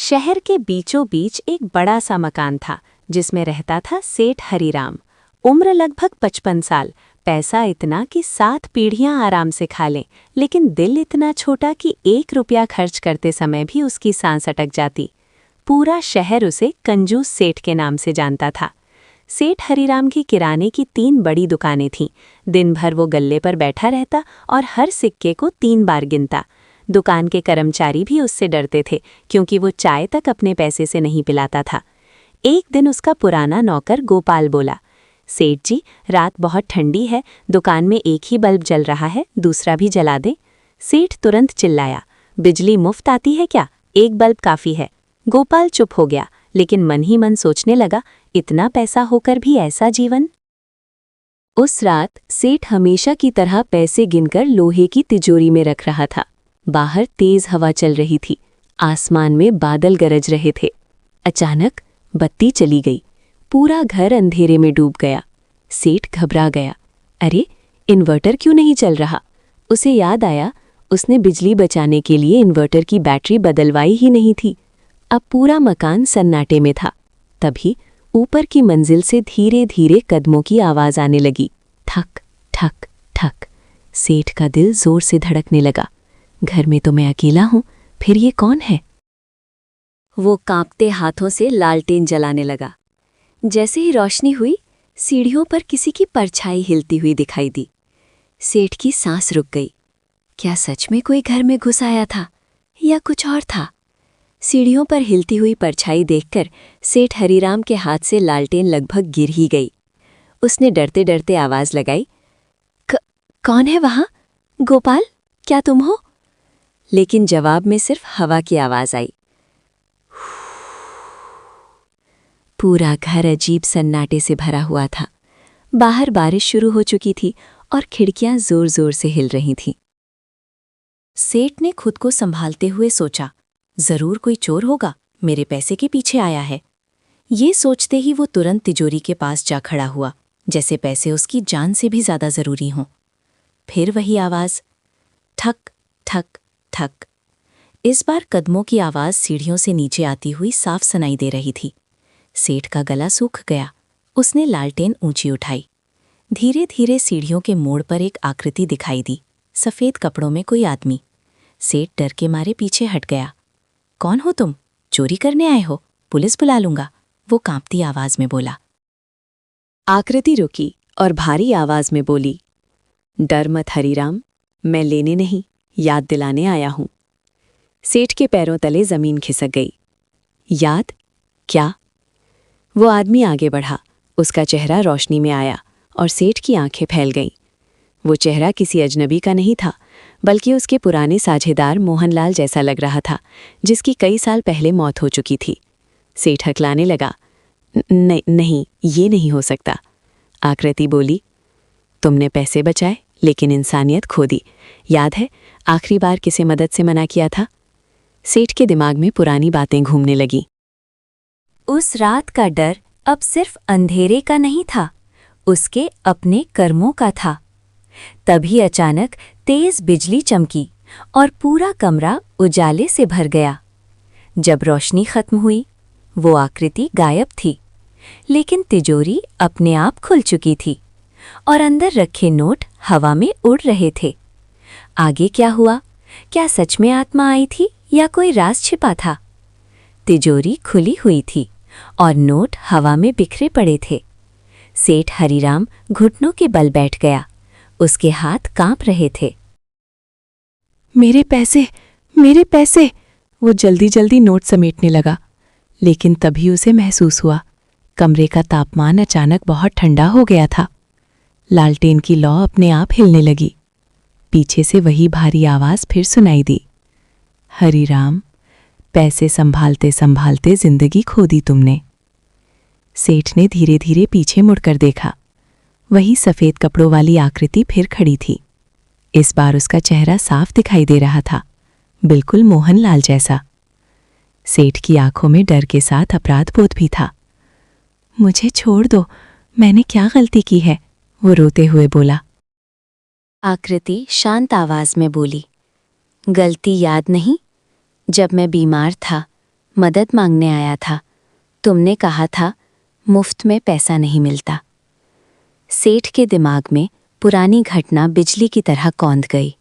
शहर के बीचों बीच एक बड़ा सा मकान था जिसमें रहता था सेठ हरीराम। उम्र लगभग 55 साल, पैसा इतना कि 7 पीढ़ियां आराम से खा लें, लेकिन दिल इतना छोटा कि 1 रुपया खर्च करते समय भी उसकी सांस अटक जाती। पूरा शहर उसे कंजूस सेठ के नाम से जानता था। सेठ हरीराम की किराने की 3 बड़ी दुकानें थीं। दिन भर वो गल्ले पर बैठा रहता और हर सिक्के को 3 बार गिनता। दुकान के कर्मचारी भी उससे डरते थे क्योंकि वो चाय तक अपने पैसे से नहीं पिलाता था। एक दिन उसका पुराना नौकर गोपाल बोला, सेठ जी, रात बहुत ठंडी है, दुकान में एक ही बल्ब जल रहा है, दूसरा भी जला दे। सेठ तुरंत चिल्लाया, बिजली मुफ्त आती है क्या? एक बल्ब काफी है। गोपाल चुप हो गया, लेकिन मन ही मन सोचने लगा, इतना पैसा होकर भी ऐसा जीवन। उस रात सेठ हमेशा की तरह पैसे गिनकर लोहे की तिजोरी में रख रहा था। बाहर तेज हवा चल रही थी, आसमान में बादल गरज रहे थे। अचानक बत्ती चली गई, पूरा घर अंधेरे में डूब गया। सेठ घबरा गया, अरे इन्वर्टर क्यों नहीं चल रहा? उसे याद आया, उसने बिजली बचाने के लिए इन्वर्टर की बैटरी बदलवाई ही नहीं थी। अब पूरा मकान सन्नाटे में था। तभी ऊपर की मंजिल से धीरे धीरे कदमों की आवाज आने लगी, ठक ठक ठक। सेठ का दिल जोर से धड़कने लगा। घर में तो मैं अकेला हूं, फिर ये कौन है? वो कांपते हाथों से लालटेन जलाने लगा। जैसे ही रोशनी हुई, सीढ़ियों पर किसी की परछाई हिलती हुई दिखाई दी। सेठ की सांस रुक गई। क्या सच में कोई घर में घुस आया था या कुछ और था? सीढ़ियों पर हिलती हुई परछाई देखकर सेठ हरीराम के हाथ से लालटेन लगभग गिर ही गई। उसने डरते डरते आवाज लगाई, कौन है वहां? गोपाल, क्या तुम हो? लेकिन जवाब में सिर्फ हवा की आवाज आई। पूरा घर अजीब सन्नाटे से भरा हुआ था। बाहर बारिश शुरू हो चुकी थी और खिड़कियां जोर जोर से हिल रही थीं। सेठ ने खुद को संभालते हुए सोचा, जरूर कोई चोर होगा, मेरे पैसे के पीछे आया है। ये सोचते ही वो तुरंत तिजोरी के पास जा खड़ा हुआ, जैसे पैसे उसकी जान से भी ज्यादा जरूरी हों। फिर वही आवाज, ठक ठक ठक। इस बार कदमों की आवाज सीढ़ियों से नीचे आती हुई साफ सुनाई दे रही थी। सेठ का गला सूख गया। उसने लालटेन ऊंची उठाई। धीरे धीरे सीढ़ियों के मोड़ पर एक आकृति दिखाई दी, सफेद कपड़ों में कोई आदमी। सेठ डर के मारे पीछे हट गया। कौन हो तुम? चोरी करने आए हो? पुलिस बुला लूंगा, वो कांपती आवाज में बोला। आकृति रुकी और भारी आवाज में बोली, डर मत हरीराम, मैं लेने नहीं, याद दिलाने आया हूं। सेठ के पैरों तले जमीन खिसक गई। याद? क्या? वो आदमी आगे बढ़ा। उसका चेहरा रोशनी में आया और सेठ की आंखें फैल गईं। वो चेहरा किसी अजनबी का नहीं था, बल्कि उसके पुराने साझेदार मोहनलाल जैसा लग रहा था, जिसकी कई साल पहले मौत हो चुकी थी। सेठ हकलाने लगा, नहीं, ये नहीं हो सकता। आकृति बोली, तुमने पैसे बचाए लेकिन इंसानियत खो दी। याद है आखिरी बार किसे मदद से मना किया था? सेठ के दिमाग में पुरानी बातें घूमने लगी। उस रात का डर अब सिर्फ अंधेरे का नहीं था, उसके अपने कर्मों का था। तभी अचानक तेज बिजली चमकी और पूरा कमरा उजाले से भर गया। जब रोशनी खत्म हुई, वो आकृति गायब थी, लेकिन तिजोरी अपने आप खुल चुकी थी और अंदर रखे नोट हवा में उड़ रहे थे। आगे क्या हुआ? क्या सच में आत्मा आई थी या कोई राज छिपा था? तिजोरी खुली हुई थी और नोट हवा में बिखरे पड़े थे। सेठ हरीराम घुटनों के बल बैठ गया। उसके हाथ कांप रहे थे। मेरे पैसे, मेरे पैसे! वो जल्दी जल्दी नोट समेटने लगा, लेकिन तभी उसे महसूस हुआ, कमरे का तापमान अचानक बहुत ठंडा हो गया था। लालटेन की लौ अपने आप हिलने लगी। पीछे से वही भारी आवाज फिर सुनाई दी, हरीराम, पैसे संभालते संभालते जिंदगी खो दी तुमने। सेठ ने धीरे धीरे पीछे मुड़कर देखा। वही सफेद कपड़ों वाली आकृति फिर खड़ी थी। इस बार उसका चेहरा साफ दिखाई दे रहा था, बिल्कुल मोहनलाल जैसा। सेठ की आंखों में डर के साथ अपराध बोध भी था। मुझे छोड़ दो, मैंने क्या गलती की है? वो रोते हुए बोला। आकृति शांत आवाज में बोली, गलती याद नहीं? जब मैं बीमार था, मदद मांगने आया था। तुमने कहा था मुफ्त में पैसा नहीं मिलता। सेठ के दिमाग में पुरानी घटना बिजली की तरह कौंध गई।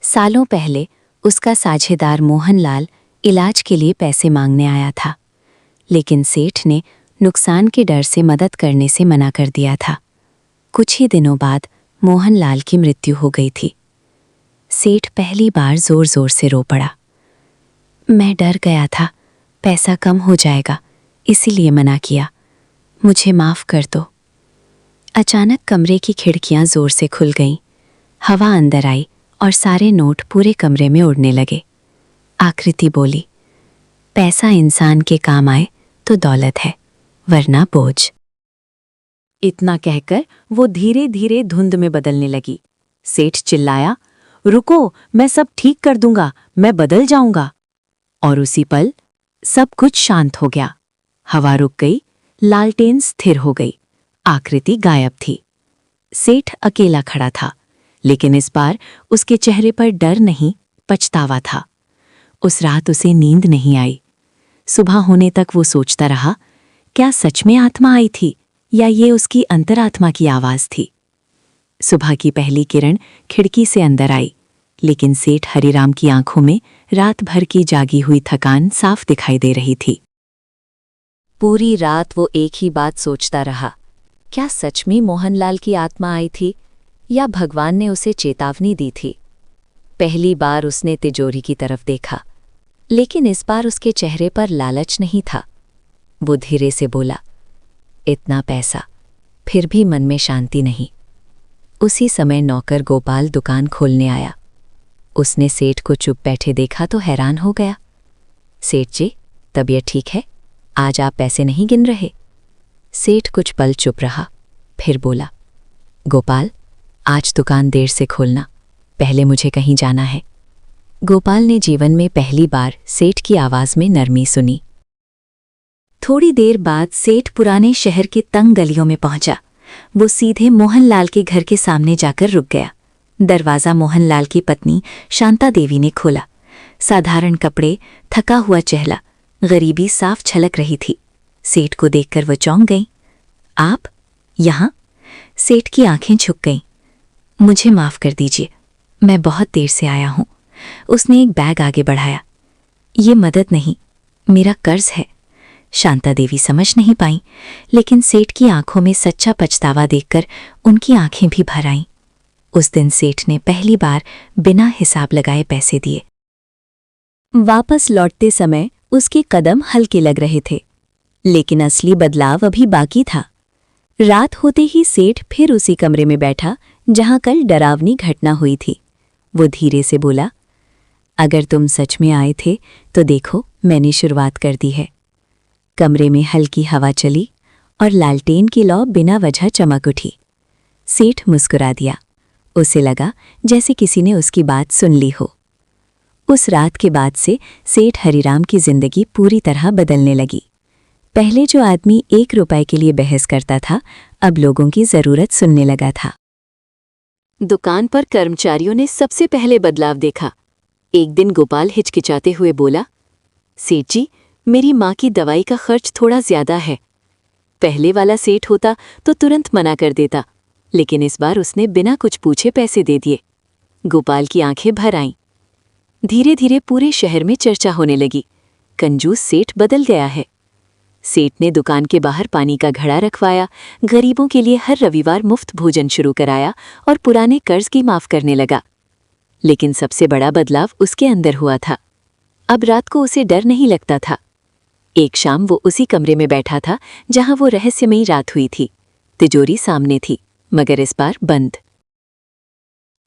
सालों पहले उसका साझेदार मोहनलाल इलाज के लिए पैसे मांगने आया था, लेकिन सेठ ने नुकसान के डर से मदद करने से मना कर दिया था। कुछ ही दिनों बाद मोहनलाल की मृत्यु हो गई थी। सेठ पहली बार जोर जोर से रो पड़ा। मैं डर गया था पैसा कम हो जाएगा, इसीलिए मना किया। मुझे माफ कर दो। अचानक कमरे की खिड़कियां जोर से खुल गईं। हवा अंदर आई और सारे नोट पूरे कमरे में उड़ने लगे। आकृति बोली, पैसा इंसान के काम आए तो दौलत है, वरना बोझ। इतना कहकर वो धीरे धीरे धुंध में बदलने लगी। सेठ चिल्लाया, रुको, मैं सब ठीक कर दूंगा, मैं बदल जाऊंगा। और उसी पल सब कुछ शांत हो गया। हवा रुक गई, लालटेन स्थिर हो गई, आकृति गायब थी। सेठ अकेला खड़ा था, लेकिन इस बार उसके चेहरे पर डर नहीं, पछतावा था। उस रात उसे नींद नहीं आई। सुबह होने तक वो सोचता रहा, क्या सच में आत्मा आई थी या ये उसकी अंतरात्मा की आवाज थी। सुबह की पहली किरण खिड़की से अंदर आई, लेकिन सेठ हरिराम की आंखों में रात भर की जागी हुई थकान साफ दिखाई दे रही थी। पूरी रात वो एक ही बात सोचता रहा, क्या सच में मोहनलाल की आत्मा आई थी या भगवान ने उसे चेतावनी दी थी। पहली बार उसने तिजोरी की तरफ देखा, लेकिन इस बार उसके चेहरे पर लालच नहीं था। वो धीरे से बोला, इतना पैसा, फिर भी मन में शांति नहीं। उसी समय नौकर गोपाल दुकान खोलने आया। उसने सेठ को चुप बैठे देखा तो हैरान हो गया। सेठ जी, तबीयत ठीक है? आज आप पैसे नहीं गिन रहे? सेठ कुछ पल चुप रहा, फिर बोला, गोपाल, आज दुकान देर से खोलना, पहले मुझे कहीं जाना है। गोपाल ने जीवन में पहली बार सेठ की आवाज में नरमी सुनी। थोड़ी देर बाद सेठ पुराने शहर के तंग गलियों में पहुंचा। वो सीधे मोहनलाल के घर के सामने जाकर रुक गया। दरवाज़ा मोहनलाल की पत्नी शांता देवी ने खोला। साधारण कपड़े, थका हुआ चेहरा, गरीबी साफ छलक रही थी। सेठ को देखकर वो चौंक गई। आप यहाँ? सेठ की आंखें झुक गईं। मुझे माफ कर दीजिए, मैं बहुत देर से आया हूँ। उसने एक बैग आगे बढ़ाया। ये मदद नहीं, मेरा कर्ज है। शांता देवी समझ नहीं पाई, लेकिन सेठ की आंखों में सच्चा पछतावा देखकर उनकी आंखें भी भर आईं। उस दिन सेठ ने पहली बार बिना हिसाब लगाए पैसे दिए। वापस लौटते समय उसके कदम हल्के लग रहे थे, लेकिन असली बदलाव अभी बाकी था। रात होते ही सेठ फिर उसी कमरे में बैठा जहां कल डरावनी घटना हुई थी। वो धीरे से बोला, अगर तुम सच में आए थे तो देखो, मैंने शुरुआत कर दी है। कमरे में हल्की हवा चली और लालटेन की लौ बिना वजह चमक उठी। सेठ मुस्कुरा दिया। उसे लगा जैसे किसी ने उसकी बात सुन ली हो। उस रात के बाद से सेठ हरिराम की जिंदगी पूरी तरह बदलने लगी। पहले जो आदमी 1 रुपए के लिए बहस करता था, अब लोगों की जरूरत सुनने लगा था। दुकान पर कर्मचारियों ने सबसे पहले बदलाव देखा। एक दिन गोपाल हिचकिचाते हुए बोला, सेठ जी, मेरी माँ की दवाई का खर्च थोड़ा ज्यादा है। पहले वाला सेठ होता तो तुरंत मना कर देता, लेकिन इस बार उसने बिना कुछ पूछे पैसे दे दिए। गोपाल की आंखें भर आईं। धीरे धीरे पूरे शहर में चर्चा होने लगी, कंजूस सेठ बदल गया है। सेठ ने दुकान के बाहर पानी का घड़ा रखवाया, गरीबों के लिए हर रविवार मुफ्त भोजन शुरू कराया और पुराने कर्ज की माफ करने लगा। लेकिन सबसे बड़ा बदलाव उसके अंदर हुआ था। अब रात को उसे डर नहीं लगता था। एक शाम वो उसी कमरे में बैठा था जहां वो रहस्यमयी रात हुई थी। तिजोरी सामने थी, मगर इस बार बंद।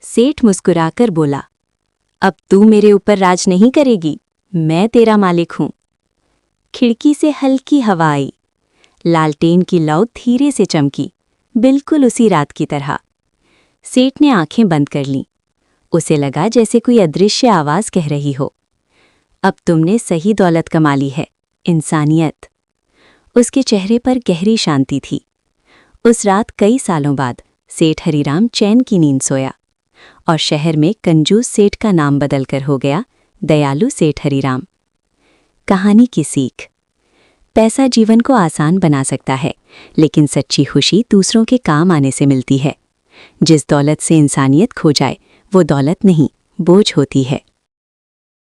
सेठ मुस्कुराकर बोला, अब तू मेरे ऊपर राज नहीं करेगी, मैं तेरा मालिक हूं। खिड़की से हल्की हवा आई। लालटेन की लौ धीरे से चमकी, बिल्कुल उसी रात की तरह। सेठ ने आंखें बंद कर लीं। उसे लगा जैसे कोई अदृश्य आवाज कह रही हो, अब तुमने सही दौलत कमा ली है, इंसानियत। उसके चेहरे पर गहरी शांति थी। उस रात कई सालों बाद सेठ हरिराम चैन की नींद सोया और शहर में कंजूस सेठ का नाम बदलकर हो गया दयालु सेठ हरिराम। कहानी की सीख। पैसा जीवन को आसान बना सकता है, लेकिन सच्ची खुशी दूसरों के काम आने से मिलती है। जिस दौलत से इंसानियत खो जाए, वो दौलत नहीं, बोझ होती है।